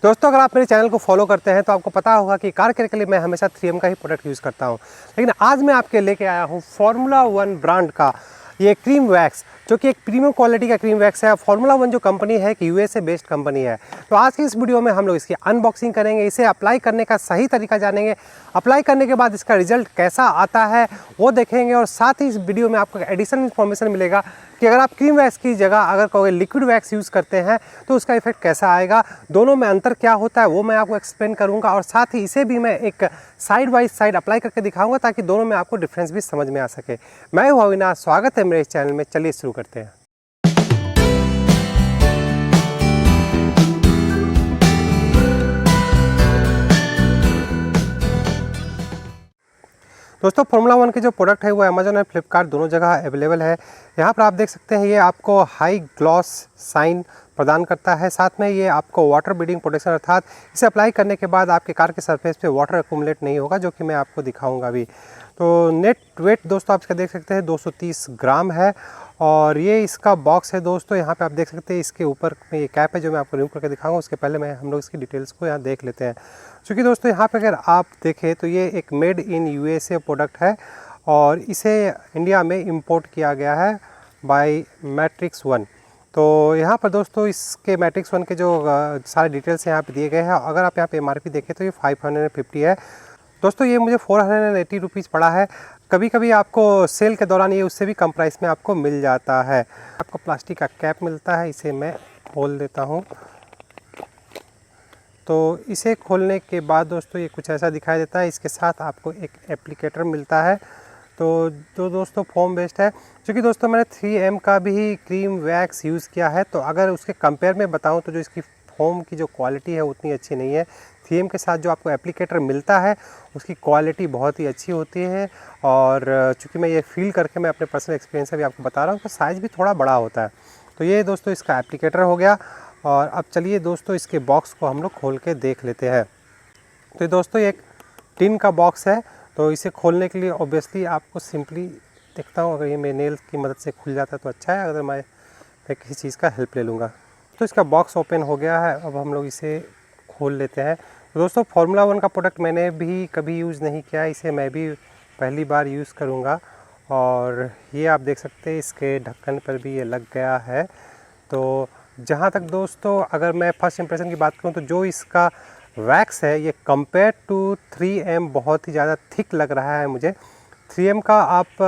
दोस्तों अगर आप मेरे चैनल को फॉलो करते हैं तो आपको पता होगा कि कार केयर के लिए मैं हमेशा 3M का ही प्रोडक्ट यूज़ करता हूं। लेकिन आज मैं आपके लेके आया हूं फार्मूला 1 ब्रांड का ये क्रीम वैक्स, जो कि एक प्रीमियम क्वालिटी का क्रीम वैक्स है। फार्मूला 1 जो कंपनी है कि यूएसए बेस्ड कंपनी है। तो आज की इस वीडियो में हम लोग इसकी अनबॉक्सिंग करेंगे, इसे अप्लाई करने का सही तरीका जानेंगे, अप्लाई करने के बाद इसका रिजल्ट कैसा आता है वो देखेंगे। और साथ ही इस वीडियो में आपको एडिशनल इन्फॉर्मेशन मिलेगा कि अगर आप क्रीम वैक्स की जगह अगर कहोगे लिक्विड वैक्स यूज़ करते हैं तो उसका इफेक्ट कैसा आएगा, दोनों में अंतर क्या होता है वो मैं आपको एक्सप्लेन करूंगा। और साथ ही इसे भी मैं एक साइड बाय साइड अप्लाई करके दिखाऊंगा ताकि दोनों में आपको डिफरेंस भी समझ में आ सके। मैं हूं अविनाश, स्वागत है मेरे इस चैनल में। चलिए शुरू करते हैं। दोस्तों फार्मूला 1 के जो प्रोडक्ट है वो अमेजोन और फ्लिपकार्ट दोनों जगह अवेलेबल है। यहाँ पर आप देख सकते हैं ये आपको हाई ग्लॉस साइन प्रदान करता है। साथ में ये आपको वाटर बीडिंग प्रोटेक्शन, अर्थात इसे अप्लाई करने के बाद आपके कार के सरफेस पे वाटर एक्यूमुलेट नहीं होगा, जो कि मैं आपको दिखाऊंगा अभी। तो नेट वेट दोस्तों आप इसका देख सकते हैं 230 ग्राम है। और ये इसका बॉक्स है दोस्तों, यहाँ पे आप देख सकते हैं इसके ऊपर में ये कैप है जो मैं आपको रिमूव करके दिखाऊंगा। उसके पहले हम लोग इसकी डिटेल्स को यहाँ देख लेते हैं। क्योंकि दोस्तों यहाँ पे अगर आप देखें तो ये एक मेड इन यूएसए प्रोडक्ट है और इसे इंडिया में इंपोर्ट किया गया है बाय मैट्रिक्स 1। तो यहाँ पर दोस्तों इसके मैट्रिक्स 1 के जो सारे डिटेल्स यहाँ पे दिए गए हैं। अगर आप यहाँ पे एमआरपी देखें तो ये 550 है दोस्तों। ये मुझे 480 रुपीज़ पड़ा है। कभी कभी आपको सेल के दौरान ये उससे भी कम प्राइस में आपको मिल जाता है। आपको प्लास्टिक का कैप मिलता है, इसे मैं खोल देता हूँ। तो इसे खोलने के बाद दोस्तों ये कुछ ऐसा दिखाई देता है। इसके साथ आपको एक एप्लीकेटर मिलता है तो जो दोस्तों फोम बेस्ड है। क्योंकि दोस्तों मैंने 3M का भी क्रीम वैक्स यूज़ किया है, तो अगर उसके कंपेयर में बताऊं तो जो इसकी फोम की जो क्वालिटी है उतनी अच्छी नहीं है। 3M के साथ जो आपको एप्लीकेटर मिलता है उसकी क्वालिटी बहुत ही अच्छी होती है। और चूँकि मैं ये फील करके मैं अपने पर्सनल एक्सपीरियंस से भी आपको बता रहा हूँ, उसका साइज़ भी थोड़ा बड़ा होता है। तो ये दोस्तों इसका एप्लीकेटर हो गया। और अब चलिए दोस्तों इसके बॉक्स को हम लोग खोल के देख लेते हैं। तो दोस्तों ये एक टिन का बॉक्स है, तो इसे खोलने के लिए ऑब्वियसली आपको सिंपली देखता हूँ, अगर ये मेरे नेल की मदद से खुल जाता है तो अच्छा है, अगर मैं किसी चीज़ का हेल्प ले लूँगा। तो इसका बॉक्स ओपन हो गया है। अब हम लोग इसे खोल लेते हैं। तो दोस्तों फार्मूला 1 का प्रोडक्ट मैंने भी कभी यूज़ नहीं किया, इसे मैं भी पहली बार यूज़ करूँगा। और ये आप देख सकते हैं इसके ढक्कन पर भी ये लग गया है। तो जहाँ तक दोस्तों अगर मैं फर्स्ट इंप्रेशन की बात करूँ तो जो इसका वैक्स है ये कंपेयर टू 3M बहुत ही ज़्यादा थिक लग रहा है मुझे। 3M का आप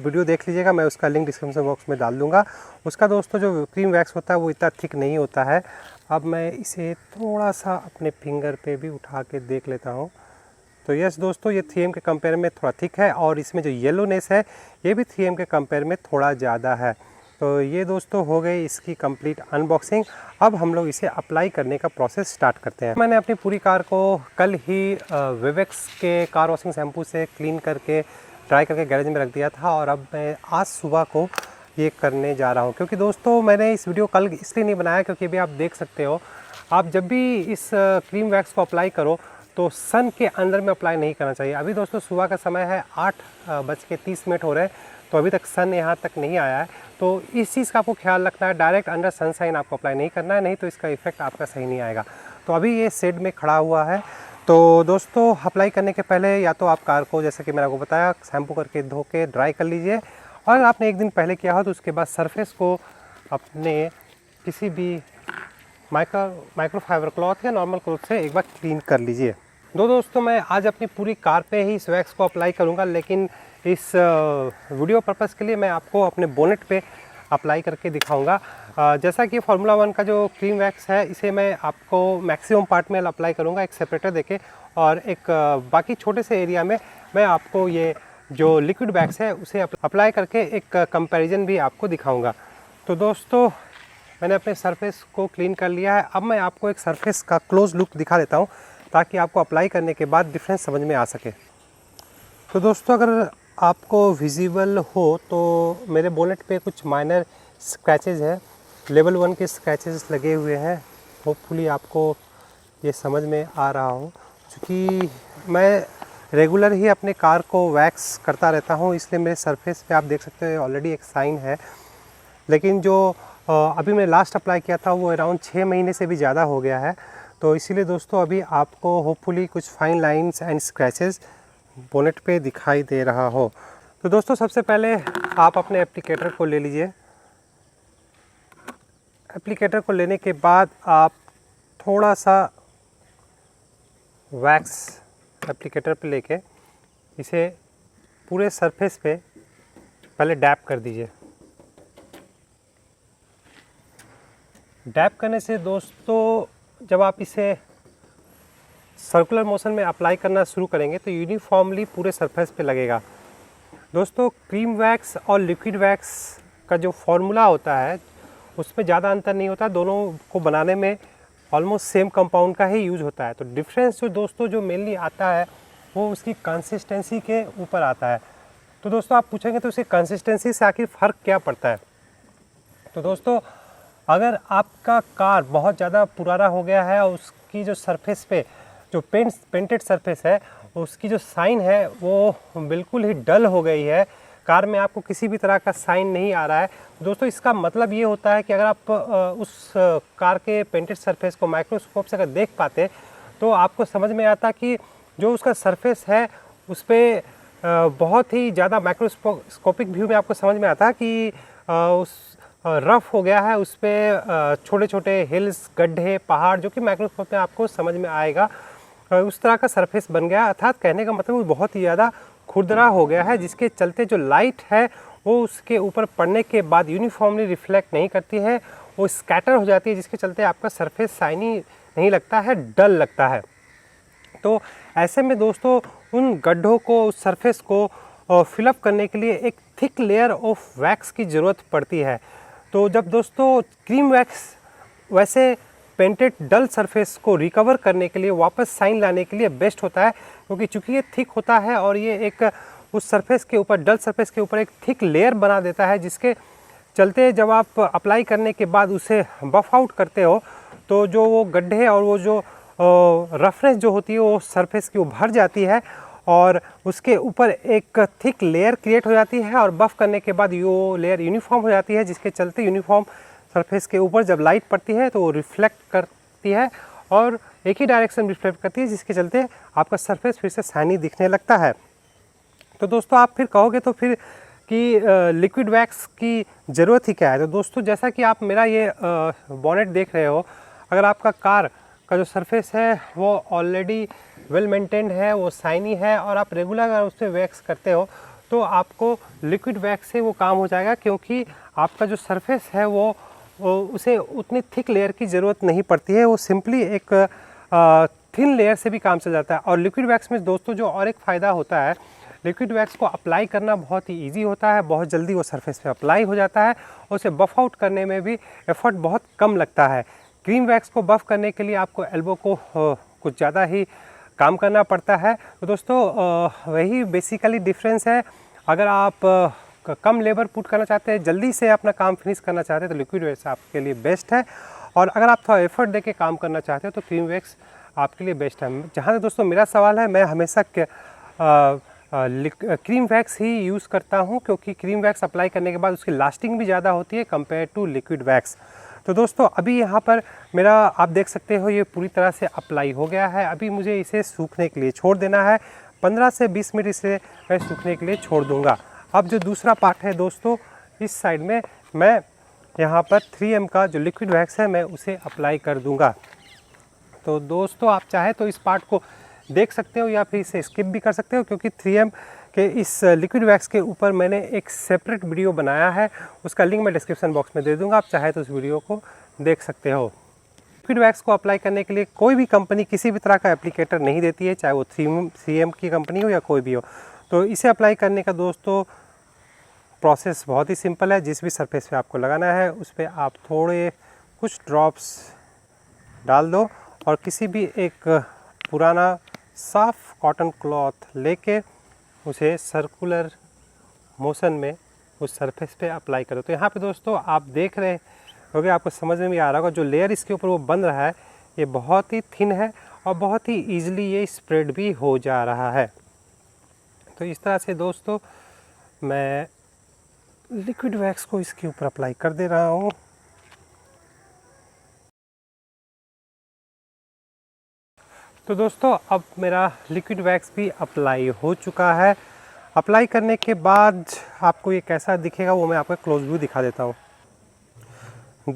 वीडियो देख लीजिएगा, मैं उसका लिंक डिस्क्रिप्शन बॉक्स में डाल दूँगा। उसका दोस्तों जो क्रीम वैक्स होता है वो इतना थिक नहीं होता है। अब मैं इसे थोड़ा सा अपने फिंगर पे भी उठा के देख लेता हूँ। तो यस दोस्तों ये 3M के कंपेयर में थोड़ा थिक है और इसमें जो येलोनेस है ये भी 3M के कंपेयर में थोड़ा ज़्यादा है। तो ये दोस्तों हो गई इसकी कंप्लीट अनबॉक्सिंग। अब हम लोग इसे अप्लाई करने का प्रोसेस स्टार्ट करते हैं। मैंने अपनी पूरी कार को कल ही विवेक्स के कार वॉशिंग शैम्पू से क्लीन करके ड्राई करके गैरेज में रख दिया था और अब मैं आज सुबह को ये करने जा रहा हूँ। क्योंकि दोस्तों मैंने इस वीडियो कल इसलिए नहीं बनाया क्योंकि अभी आप देख सकते हो, आप जब भी इस क्रीम वैक्स को अप्लाई करो तो सन के अंदर में अप्लाई नहीं करना चाहिए। अभी दोस्तों सुबह का समय है, 8:30 हो रहे हैं, तो अभी तक सन यहाँ तक नहीं आया है। तो इस चीज़ का आपको ख्याल रखना है, डायरेक्ट अंडर सनशाइन आपको अप्लाई नहीं करना है, नहीं तो इसका इफेक्ट आपका सही नहीं आएगा। तो अभी ये शेड में खड़ा हुआ है। तो दोस्तों अप्लाई करने के पहले या तो आप कार को जैसे कि मैंने आपको बताया शैम्पू करके धो के ड्राई कर लीजिए। और अगर आपने एक दिन पहले किया हो तो उसके बाद सरफेस को अपने किसी भी माइक्रोफाइबर क्लॉथ या नॉर्मल क्लॉथ से एक बार क्लीन कर लीजिए। दोस्तों मैं आज अपनी पूरी कार पे ही इस वैक्स को अप्लाई करूँगा, लेकिन इस वीडियो पर्पज़ के लिए मैं आपको अपने बोनेट पे अप्लाई करके दिखाऊंगा। जैसा कि फार्मूला 1 का जो क्रीम वैक्स है इसे मैं आपको मैक्सिमम पार्ट में अप्लाई करूंगा एक सेपरेटर देके, और एक बाकी छोटे से एरिया में मैं आपको ये जो लिक्विड वैक्स है उसे अप्लाई करके एक कंपैरिजन भी आपको दिखाऊंगा। तो दोस्तों मैंने अपने सरफेस को क्लीन कर लिया है। अब मैं आपको एक सरफेस का क्लोज लुक दिखा देता हूँ ताकि आपको अप्लाई करने के बाद डिफरेंस समझ में आ सके। तो दोस्तों अगर आपको विजिबल हो तो मेरे बोनेट पे कुछ माइनर स्क्रैचेस हैं, लेवल 1 के स्क्रैचेस लगे हुए हैं। होपफुली आपको ये समझ में आ रहा हो। क्योंकि मैं रेगुलर ही अपने कार को वैक्स करता रहता हूँ, इसलिए मेरे सरफेस पे आप देख सकते हो ऑलरेडी एक साइन है। लेकिन जो अभी मैं लास्ट अप्लाई किया था वो अराउंड 6 महीने से भी ज़्यादा हो गया है। तो इसीलिए दोस्तों अभी आपको होपफुली कुछ fine lines and scratches bonnet पे दिखाई दे रहा हो। तो दोस्तों सबसे पहले आप अपने एप्लीकेटर को ले लीजिए। एप्लीकेटर को लेने के बाद आप थोड़ा सा वैक्स एप्लीकेटर पे लेके इसे पूरे सरफेस पे पहले डैप कर दीजिए। डैप करने से दोस्तों जब आप इसे सर्कुलर मोशन में अप्लाई करना शुरू करेंगे तो यूनिफॉर्मली पूरे सरफेस पे लगेगा। दोस्तों क्रीम वैक्स और लिक्विड वैक्स का जो फॉर्मूला होता है उसमें ज़्यादा अंतर नहीं होता, दोनों को बनाने में ऑलमोस्ट सेम कंपाउंड का ही यूज होता है। तो डिफरेंस जो दोस्तों जो मेनली आता है वो उसकी कंसिस्टेंसी के ऊपर आता है। तो दोस्तों आप पूछेंगे तो उसकी कंसिस्टेंसी से आखिर फ़र्क क्या पड़ता है। तो दोस्तों अगर आपका कार बहुत ज़्यादा पुराना हो गया है और उसकी जो सरफेस पे जो पेंटेड सरफेस है उसकी जो साइन है वो बिल्कुल ही डल हो गई है, कार में आपको किसी भी तरह का साइन नहीं आ रहा है, दोस्तों इसका मतलब ये होता है कि अगर आप उस कार के पेंटेड सरफेस को माइक्रोस्कोप से अगर देख पाते तो आपको समझ में आता कि जो उसका सरफेस है उस पर बहुत ही ज़्यादा माइक्रोस्कोपिक व्यू में आपको समझ में आता कि उस रफ़ हो गया है, उस पर छोटे छोटे हिल्स, गड्ढे, पहाड़ जो कि माइक्रोस्कोप में आपको समझ में आएगा, उस तरह का सरफेस बन गया। अर्थात कहने का मतलब वो बहुत ही ज़्यादा खुरदरा हो गया है, जिसके चलते जो लाइट है वो उसके ऊपर पड़ने के बाद यूनिफॉर्मली रिफ्लेक्ट नहीं करती है, वो स्कैटर हो जाती है, जिसके चलते आपका सरफेस शाइनी नहीं लगता है, डल लगता है। तो ऐसे में दोस्तों उन गड्ढों को, उस सरफेस को फिलअप करने के लिए एक थिक लेयर ऑफ वैक्स की ज़रूरत पड़ती है। तो जब दोस्तों क्रीम वैक्स वैसे पेंटेड डल सरफेस को रिकवर करने के लिए, वापस साइन लाने के लिए बेस्ट होता है, क्योंकि चूंकि ये थिक होता है और ये एक उस सरफेस के ऊपर, डल सरफेस के ऊपर एक थिक लेयर बना देता है, जिसके चलते जब आप अप्लाई करने के बाद उसे बफ आउट करते हो तो जो वो गड्ढे और वो जो रफनेस जो होती है वो सरफेस की वो भर जाती है और उसके ऊपर एक थिक लेयर क्रिएट हो जाती है और बफ करने के बाद वो लेयर यूनिफॉर्म हो जाती है, जिसके चलते यूनिफॉर्म सरफेस के ऊपर जब लाइट पड़ती है तो वो रिफ्लेक्ट करती है और एक ही डायरेक्शन रिफ्लेक्ट करती है, जिसके चलते आपका सरफेस फिर से शाइनी दिखने लगता है। तो दोस्तों आप फिर कहोगे तो फिर कि लिक्विड वैक्स की ज़रूरत ही क्या है। तो दोस्तों जैसा कि आप मेरा ये बॉनेट देख रहे हो, अगर आपका कार का जो सरफेस है वो ऑलरेडी वेल मेंटेन्ड है, वो शाइनी है और आप रेगुलर अगर उस पर वैक्स करते हो तो आपको लिक्विड वैक्स से वो काम हो जाएगा, क्योंकि आपका जो सरफेस है वो उसे उतनी थिक लेयर की ज़रूरत नहीं पड़ती है, वो सिंपली एक थिन लेयर से भी काम चल जाता है। और लिक्विड वैक्स में दोस्तों जो और एक फ़ायदा होता है, लिक्विड वैक्स को अप्लाई करना बहुत ही इजी होता है, बहुत जल्दी वो सरफेस पे अप्लाई हो जाता है और उसे बफ आउट करने में भी एफर्ट बहुत कम लगता है। क्रीम वैक्स को बफ करने के लिए आपको एल्बो को कुछ ज़्यादा ही काम करना पड़ता है। तो दोस्तों वही बेसिकली डिफरेंस है। अगर आप कम लेबर पुट करना चाहते हैं, जल्दी से अपना काम फिनिश करना चाहते हैं तो लिक्विड वैक्स आपके लिए बेस्ट है, और अगर आप थोड़ा एफर्ट देके काम करना चाहते हो तो क्रीम वैक्स आपके लिए बेस्ट है। जहाँ तक दोस्तों मेरा सवाल है, मैं हमेशा क्रीम वैक्स ही यूज़ करता हूँ, क्योंकि क्रीम वैक्स अप्लाई करने के बाद उसकी लास्टिंग भी ज़्यादा होती है कंपेयर टू लिक्विड वैक्स। तो दोस्तों अभी यहाँ पर मेरा आप देख सकते हो ये पूरी तरह से अप्लाई हो गया है। अभी मुझे इसे सूखने के लिए छोड़ देना है, 15 से 20 मिनट इसे मैं सूखने के लिए छोड़ दूँगा। अब जो दूसरा पार्ट है दोस्तों, इस साइड में मैं यहाँ पर 3M का जो लिक्विड वैक्स है मैं उसे अप्लाई कर दूँगा। तो दोस्तों आप चाहे तो इस पार्ट को देख सकते हो या फिर इसे स्किप भी कर सकते हो, क्योंकि 3M के इस लिक्विड वैक्स के ऊपर मैंने एक सेपरेट वीडियो बनाया है, उसका लिंक मैं डिस्क्रिप्शन बॉक्स में दे दूंगा, आप चाहे तो उस वीडियो को देख सकते हो। लिक्विड वैक्स को अप्लाई करने के लिए कोई भी कंपनी किसी भी तरह का एप्लीकेटर नहीं देती है, चाहे वो 3M की कंपनी हो या कोई भी हो। तो इसे अप्लाई करने का दोस्तों प्रोसेस बहुत ही सिंपल है। जिस भी सरफेस पे आपको लगाना है उस पर आप थोड़े कुछ ड्रॉप्स डाल दो और किसी भी एक पुराना साफ कॉटन क्लॉथ लेके उसे सर्कुलर मोशन में उस सरफेस पे अप्लाई करो। तो यहाँ पे दोस्तों आप देख रहे होंगे, आपको समझ में भी आ रहा होगा, जो लेयर इसके ऊपर वो बन रहा है ये बहुत ही थिन है और बहुत ही ईजिली ये स्प्रेड भी हो जा रहा है। तो इस तरह से दोस्तों मैं लिक्विड वैक्स को इसके ऊपर अप्लाई कर दे रहा हूँ। तो दोस्तों अब मेरा लिक्विड वैक्स भी अप्लाई हो चुका है। अप्लाई करने के बाद आपको ये कैसा दिखेगा वो मैं आपको क्लोज व्यू दिखा देता हूँ।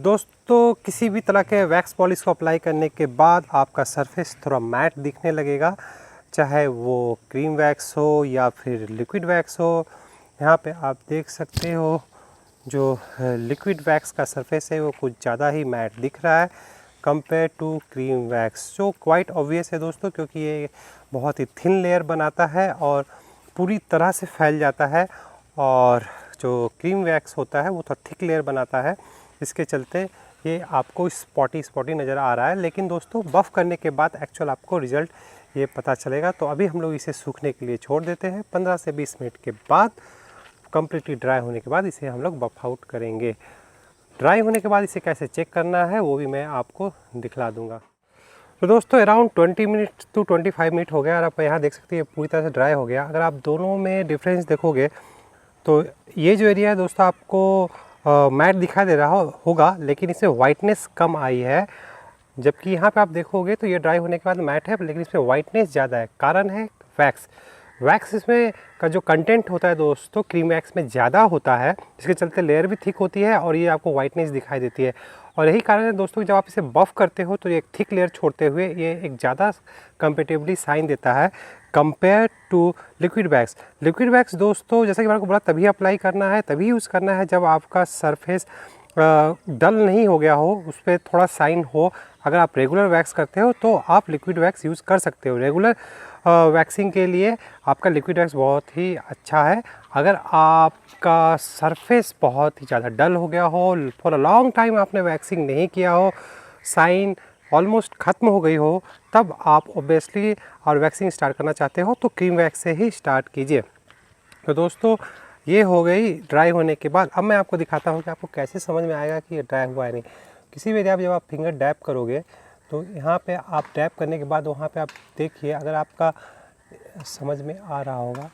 दोस्तों किसी भी तरह के वैक्स पॉलिश को अप्लाई करने के बाद आपका सरफेस थोड़ा मैट दिखने लगेगा, चाहे वो क्रीम वैक्स हो या फिर लिक्विड वैक्स हो। यहाँ पे आप देख सकते हो जो लिक्विड वैक्स का सरफेस है वो कुछ ज़्यादा ही मैट दिख रहा है कंपेयर टू क्रीम वैक्स, जो क्वाइट ऑब्वियस है दोस्तों, क्योंकि ये बहुत ही थिन लेयर बनाता है और पूरी तरह से फैल जाता है, और जो क्रीम वैक्स होता है वो तो थिक लेयर बनाता है, इसके चलते ये आपको स्पॉटी स्पॉटी नज़र आ रहा है। लेकिन दोस्तों बफ़ करने के बाद एक्चुअल आपको रिज़ल्ट ये पता चलेगा। तो अभी हम लोग इसे सूखने के लिए छोड़ देते हैं। 15 से 20 मिनट के बाद कम्प्लीटली ड्राई होने के बाद इसे हम लोग बफ़ आउट करेंगे। ड्राई होने के बाद इसे कैसे चेक करना है वो भी मैं आपको दिखला दूंगा। तो दोस्तों अराउंड 20 मिनट टू 25 मिनट हो गया और आप यहाँ देख सकते हैं पूरी तरह से ड्राई हो गया। अगर आप दोनों में डिफरेंस देखोगे तो ये जो एरिया है दोस्तों आपको मैट दिखाई दे रहा होगा, लेकिन इसमें वाइटनेस कम आई है। जबकि यहाँ पे आप देखोगे तो ये ड्राई होने के बाद मैट है, लेकिन इसमें वाइटनेस ज़्यादा है। कारण है वैक्स। वैक्स इसमें का जो कंटेंट होता है दोस्तों क्रीम वैक्स में ज़्यादा होता है, जिसके चलते लेयर भी थिक होती है और ये आपको वाइटनेस दिखाई देती है। और यही कारण है दोस्तों जब आप इसे बफ़ करते हो तो ये एक थिक लेयर छोड़ते हुए ये एक ज़्यादा कंपेटिवली साइन देता है compare to liquid wax. Liquid wax दोस्तों जैसा कि मैंने आपको बोला तभी अप्लाई करना है, तभी यूज़ करना है जब आपका सरफेस डल नहीं हो गया हो, उस पर थोड़ा साइन हो। अगर आप रेगुलर वैक्स करते हो तो आप लिक्विड वैक्स यूज़ कर सकते हो। रेगुलर वैक्सिंग के लिए आपका लिक्विड वैक्स बहुत ही अच्छा है। अगर आपका सरफेस बहुत ही ज़्यादा डल हो गया हो, फॉर अ लॉन्ग टाइम आपने वैक्सिंग नहीं किया हो, साइन ऑलमोस्ट ख़त्म हो गई हो, तब आप ओबियसली और वैक्सिंग स्टार्ट करना चाहते हो तो क्रीम वैक्स से ही स्टार्ट कीजिए। तो दोस्तों ये हो गई ड्राई होने के बाद। अब मैं आपको दिखाता हूँ कि आपको कैसे समझ में आएगा कि ये ड्राई हुआ है नहीं। किसी भी एरिया जब आप फिंगर डैप करोगे तो यहाँ पे आप डैप करने के बाद वहाँ पे आप देखिए, अगर आपका समझ में आ रहा होगा,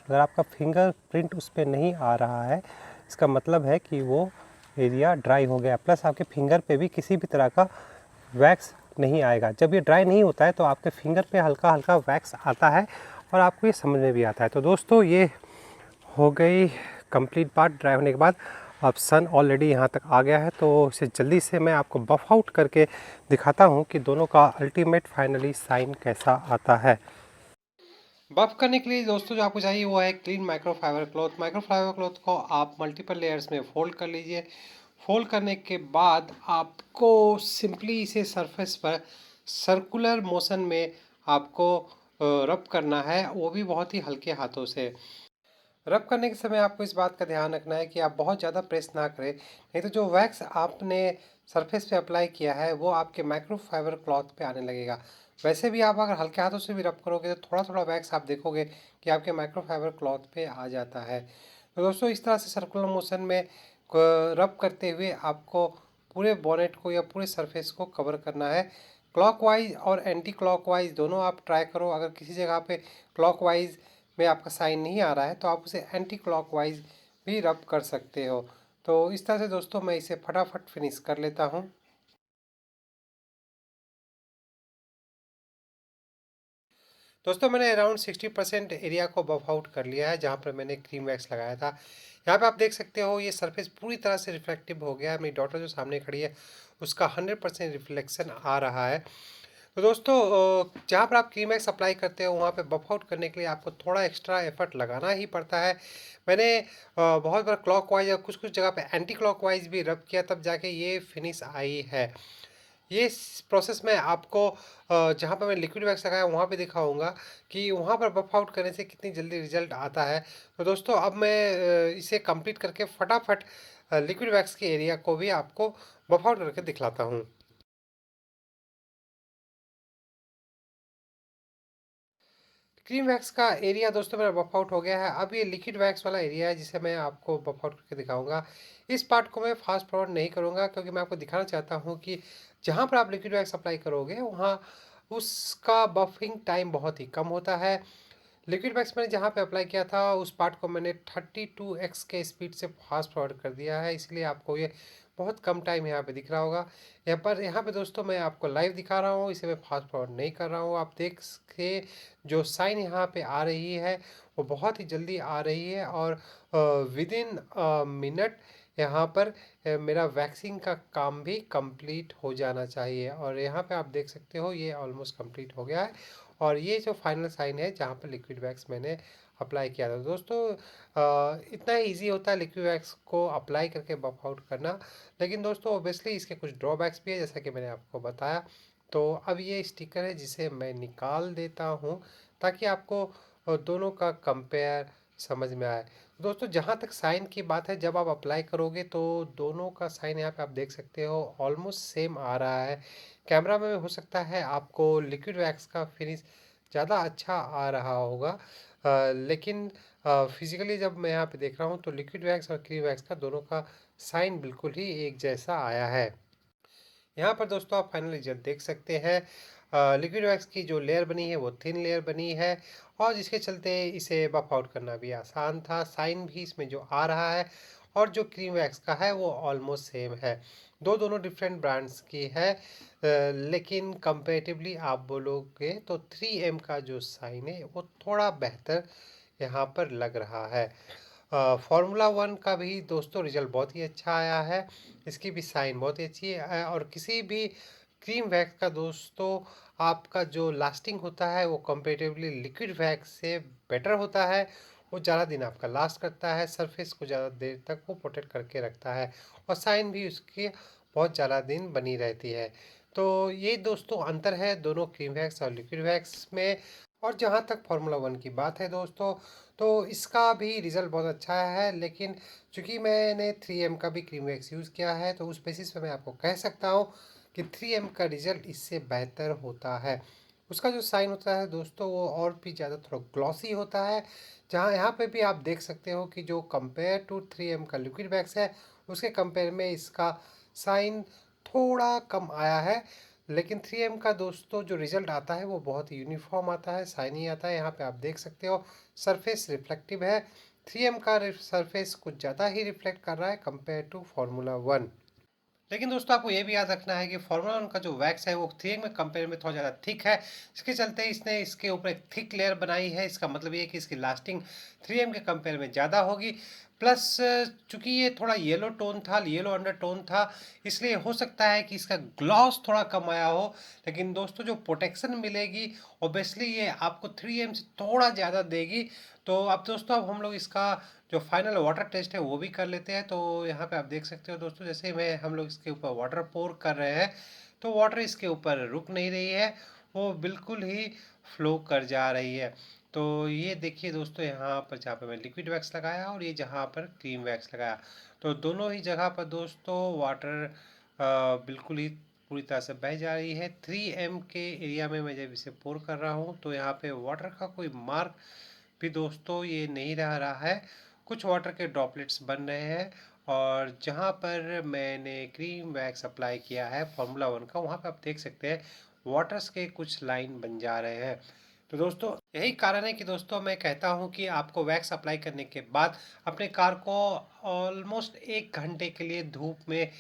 अगर आपका फिंगर प्रिंट उस पर नहीं आ रहा है, इसका मतलब है कि वो एरिया ड्राई हो गया। प्लस आपके फिंगर पे भी किसी भी तरह का वैक्स नहीं आएगा। जब ये ड्राई नहीं होता है तो आपके फिंगर पे हल्का हल्का वैक्स आता है और आपको ये समझ में भी आता है। तो दोस्तों ये हो गई कंप्लीट बात ड्राई होने के बाद। अब सन ऑलरेडी यहाँ तक आ गया है, तो इसे जल्दी से मैं आपको बफ़ आउट करके दिखाता हूँ कि दोनों का अल्टीमेट फाइनली साइन कैसा आता है। बफ़ करने के लिए दोस्तों जो आपको चाहिए वो है clean microfibre cloth. Microfibre cloth को आप मल्टीपल लेयर्स में फोल्ड कर लीजिए। फोल्ड करने के बाद आपको सिंपली इसे सरफेस पर सर्कुलर मोशन में आपको रब करना है, वो भी बहुत ही हल्के हाथों से। रब करने के समय आपको इस बात का ध्यान रखना है कि आप बहुत ज़्यादा प्रेस ना करें, नहीं तो जो वैक्स आपने सरफेस पे अप्लाई किया है वो आपके माइक्रोफाइबर क्लॉथ पे आने लगेगा। वैसे भी आप अगर हल्के हाथों से भी रब करोगे तो थोड़ा थोड़ा वैक्स आप देखोगे कि आपके माइक्रोफाइबर क्लॉथ पे आ जाता है। तो दोस्तों इस तरह से सर्कुलर मोशन में रब करते हुए आपको पूरे बॉनेट को या पूरे सरफेस को कवर करना है। क्लॉकवाइज और एंटी क्लॉकवाइज दोनों आप ट्राई करो। अगर किसी जगह पे क्लॉकवाइज में आपका साइन नहीं आ रहा है तो आप उसे एंटी क्लॉकवाइज भी रब कर सकते हो। तो इस तरह से दोस्तों मैं इसे फटाफट फिनिश कर लेता हूँ। दोस्तों मैंने अराउंड 60% एरिया को बफ आउट कर लिया है जहाँ पर मैंने क्रीम वैक्स लगाया था। यहाँ पे आप देख सकते हो ये सरफेस पूरी तरह से रिफ्लेक्टिव हो गया है। मेरी डॉटर जो सामने खड़ी है उसका 100% रिफ्लेक्शन आ रहा है। तो दोस्तों जहाँ पर आप क्रीम वैक्स अप्लाई करते हो वहाँ पे बफ आउट करने के लिए आपको थोड़ा एक्स्ट्रा एफर्ट लगाना ही पड़ता है। मैंने बहुत बार क्लॉकवाइज या कुछ कुछ जगह पे एंटी क्लॉकवाइज भी रब किया, तब जाके ये फिनिश आई है। ये प्रोसेस में आपको जहाँ पर मैं लिक्विड वैक्स लगाया वहाँ पे दिखाऊंगा कि वहाँ पर बफ आउट करने से कितनी जल्दी रिजल्ट आता है। तो दोस्तों अब मैं इसे कंप्लीट करके फटाफट लिक्विड वैक्स के एरिया को भी आपको बफ आउट करके दिखलाता हूँ। क्रीम वैक्स का एरिया दोस्तों मेरा बफ आउट हो गया है। अब ये लिक्विड वैक्स वाला एरिया है जिसे मैं आपको बफ आउट करके दिखाऊंगा। इस पार्ट को मैं फास्ट फॉरवर्ड नहीं करूंगा क्योंकि मैं आपको दिखाना चाहता हूँ कि जहाँ पर आप लिक्विड वैक्स अप्लाई करोगे वहाँ उसका बफिंग टाइम बहुत ही कम होता है। लिक्विड वैक्स मैंने जहाँ पे अप्लाई किया था उस पार्ट को मैंने 32x के स्पीड से फास्ट फॉरवर्ड कर दिया है, इसलिए आपको ये बहुत कम टाइम यहाँ पे दिख रहा होगा। यहाँ पे दोस्तों मैं आपको लाइव दिखा रहा हूँ, इसे मैं फास्ट फॉरवर्ड नहीं कर रहा हूँ। आप देख के जो साइन यहाँ पे आ रही है वो बहुत ही जल्दी आ रही है, और विद इन मिनट यहाँ पर मेरा वैक्सिंग का काम भी कंप्लीट हो जाना चाहिए। और यहाँ पे आप देख सकते हो ये ऑलमोस्ट कंप्लीट हो गया है। और ये जो फाइनल साइन है जहाँ पर लिक्विड वैक्स मैंने अप्लाई किया था दोस्तों, इतना ही ईजी होता है लिक्विड वैक्स को अप्लाई करके बफ आउट करना। लेकिन दोस्तों ओबियसली इसके कुछ ड्रॉबैक्स भी है, जैसा कि मैंने आपको बताया। तो अब ये स्टिकर है जिसे मैं निकाल देता हूँ ताकि आपको दोनों का कंपेयर समझ में आए। दोस्तों जहाँ तक साइन की बात है, जब आप अप्लाई करोगे तो दोनों का साइन यहाँ पे आप देख सकते हो ऑलमोस्ट सेम आ रहा है। कैमरा में हो सकता है आपको लिक्विड वैक्स का फिनिश ज़्यादा अच्छा आ रहा होगा, लेकिन फिजिकली जब मैं यहाँ पे देख रहा हूँ तो लिक्विड वैक्स और क्रीम वैक्स का दोनों का साइन बिल्कुल ही एक जैसा आया है। यहाँ पर दोस्तों आप फाइनल रिजल्ट देख सकते हैं। लिक्विड वैक्स की जो लेयर बनी है वो थिन लेयर बनी है, और जिसके चलते इसे बफ आउट करना भी आसान था। साइन भी इसमें जो आ रहा है और जो क्रीम वैक्स का है वो ऑलमोस्ट सेम है। दोनों डिफरेंट ब्रांड्स की है, लेकिन कंपेरेटिवली आप बोलोगे तो 3M का जो साइन है वो थोड़ा बेहतर यहाँ पर लग रहा है। फार्मूला वन का भी दोस्तों रिजल्ट बहुत ही अच्छा आया है, इसकी भी साइन बहुत ही अच्छी है। और किसी भी क्रीम वैक्स का दोस्तों आपका जो लास्टिंग होता है वो कंपेरेटिवली लिक्विड वैक्स से बेटर होता है। वो ज़्यादा दिन आपका लास्ट करता है, सरफेस को ज़्यादा देर तक वो प्रोटेक्ट करके रखता है, और साइन भी उसकी बहुत ज़्यादा दिन बनी रहती है। तो ये दोस्तों अंतर है दोनों क्रीम वैक्स और लिक्विड वैक्स में। और जहाँ तक फार्मूला वन की बात है दोस्तों, तो इसका भी रिज़ल्ट बहुत अच्छा है, लेकिन चूँकि मैंने 3M का भी क्रीम वैक्स यूज़ किया है तो उस बेसिस पे मैं आपको कह सकता हूँ कि 3M का रिज़ल्ट इससे बेहतर होता है। उसका जो साइन होता है दोस्तों वो और भी ज़्यादा थोड़ा ग्लॉसी होता है। जहाँ यहाँ पे भी आप देख सकते हो कि जो कंपेयर टू 3M का लिक्विड वैक्स है उसके कंपेयर में इसका साइन थोड़ा कम आया है। लेकिन 3M का दोस्तों जो रिज़ल्ट आता है वो बहुत यूनिफॉर्म आता है, शाइनी आता है। यहाँ पे आप देख सकते हो सरफेस रिफ्लेक्टिव है। 3M का सरफेस कुछ ज़्यादा ही रिफ्लेक्ट कर रहा है कंपेयर टू फार्मूला वन। लेकिन दोस्तों आपको ये भी याद रखना है कि फार्मूला वन का जो वैक्स है वो 3M में कंपेयर में थोड़ा ज़्यादा थिक है। इसके चलते इसने इसके ऊपर एक थिक लेयर बनाई है। इसका मतलब ये है कि इसकी लास्टिंग 3M के कंपेयर में ज़्यादा होगी। प्लस चूंकि ये थोड़ा येलो टोन था, येलो अंडर टोन था, इसलिए हो सकता है कि इसका ग्लॉस थोड़ा कम आया हो। लेकिन दोस्तों जो प्रोटेक्शन मिलेगी ऑब्वियसली ये आपको 3M से थोड़ा ज़्यादा देगी। तो अब दोस्तों अब हम लोग इसका जो फाइनल वाटर टेस्ट है वो भी कर लेते हैं। तो यहाँ पे आप देख सकते हो दोस्तों, जैसे मैं हम लोग इसके ऊपर वाटर पोर कर रहे हैं तो वाटर इसके ऊपर रुक नहीं रही है, वो बिल्कुल ही फ्लो कर जा रही है। तो ये देखिए दोस्तों, यहाँ पर जहाँ पर मैं लिक्विड वैक्स लगाया और ये जहाँ पर क्रीम वैक्स लगाया, तो दोनों ही जगह पर दोस्तों वाटर बिल्कुल ही पूरी तरह से बह जा रही है। 3M के एरिया में मैं जब इसे पोर कर रहा हूँ तो यहाँ पे वाटर का कोई मार्क भी दोस्तों ये नहीं रह रहा है। कुछ वाटर के ड्रॉपलेट्स बन रहे हैं, और जहाँ पर मैंने क्रीम वैक्स अप्लाई किया है फार्मूला वन का वहाँ पे आप देख सकते हैं वाटर्स के कुछ लाइन बन जा रहे हैं। तो दोस्तों यही कारण है कि दोस्तों मैं कहता हूँ कि आपको वैक्स अप्लाई करने के बाद अपने कार को ऑलमोस्ट 1 घंटे के लिए धूप में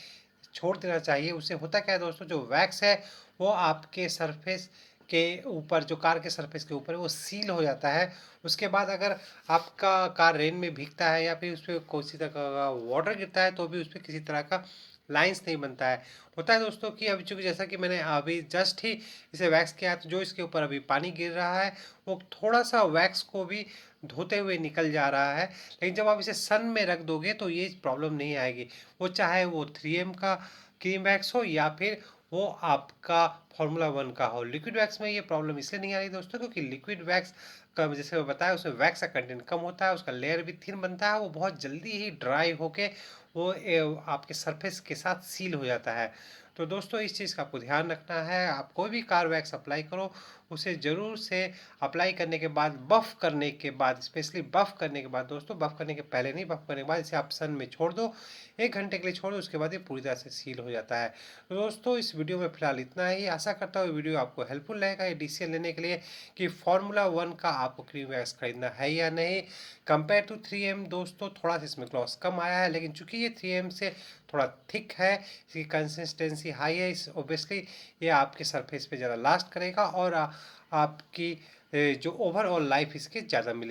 छोड़ देना चाहिए। उससे होता क्या है दोस्तों, जो वैक्स है वो आपके सरफेस के ऊपर, जो कार के सरफेस के ऊपर है वो सील हो जाता है। उसके बाद अगर आपका कार रेन में भीगता है या फिर उस पर किसी तरह का वाटर गिरता है तो भी उस पर किसी तरह का लाइंस नहीं बनता है। होता है दोस्तों कि अभी चूँकि जैसा कि मैंने अभी जस्ट ही इसे वैक्स किया तो जो इसके ऊपर अभी पानी गिर रहा है वो थोड़ा सा वैक्स को भी धोते हुए निकल जा रहा है। लेकिन जब आप इसे सन में रख दोगे तो ये प्रॉब्लम नहीं आएगी। वो चाहे वो 3M का क्रीम वैक्स हो या फिर वो आपका फार्मूला वन का हो। लिक्विड वैक्स में ये प्रॉब्लम इसलिए नहीं आ रही दोस्तों क्योंकि लिक्विड वैक्स का जैसे मैं बताया उसमें वैक्स का कंटेंट कम होता है, उसका लेयर भी थिन बनता है, वो बहुत जल्दी ही ड्राई होके वो आपके सरफेस के साथ सील हो जाता है। तो दोस्तों इस चीज़ का आपको ध्यान रखना है। आप कोई भी कार वैक्स अप्लाई करो, उसे ज़रूर से अप्लाई करने के बाद, बफ़ करने के बाद, स्पेशली बफ़ करने के बाद दोस्तों, बफ़ करने के पहले नहीं, बफ़ करने के बाद इसे आप सन में छोड़ दो, 1 घंटे के लिए छोड़ दो, उसके बाद ये पूरी तरह से सील हो जाता है। तो दोस्तों इस वीडियो में फ़िलहाल इतना ही। आशा करता हूँ ये वीडियो आपको हेल्पफुल रहेगा ये डिसीजन लेने के लिए कि फ़ॉर्मूला 1 का आपको क्रीम वैक्स खरीदना है या नहीं। कंपेयर टू 3M दोस्तों थोड़ा सा इसमें ग्लॉस कम आया है, लेकिन चूंकि ये 3M से थोड़ा थिक है, इसकी कंसिस्टेंसी हाई है, इस ओबियसली ये आपके सरफेस पे ज़्यादा लास्ट करेगा और आपकी जो ओवरऑल लाइफ इसके ज़्यादा मिलेगी।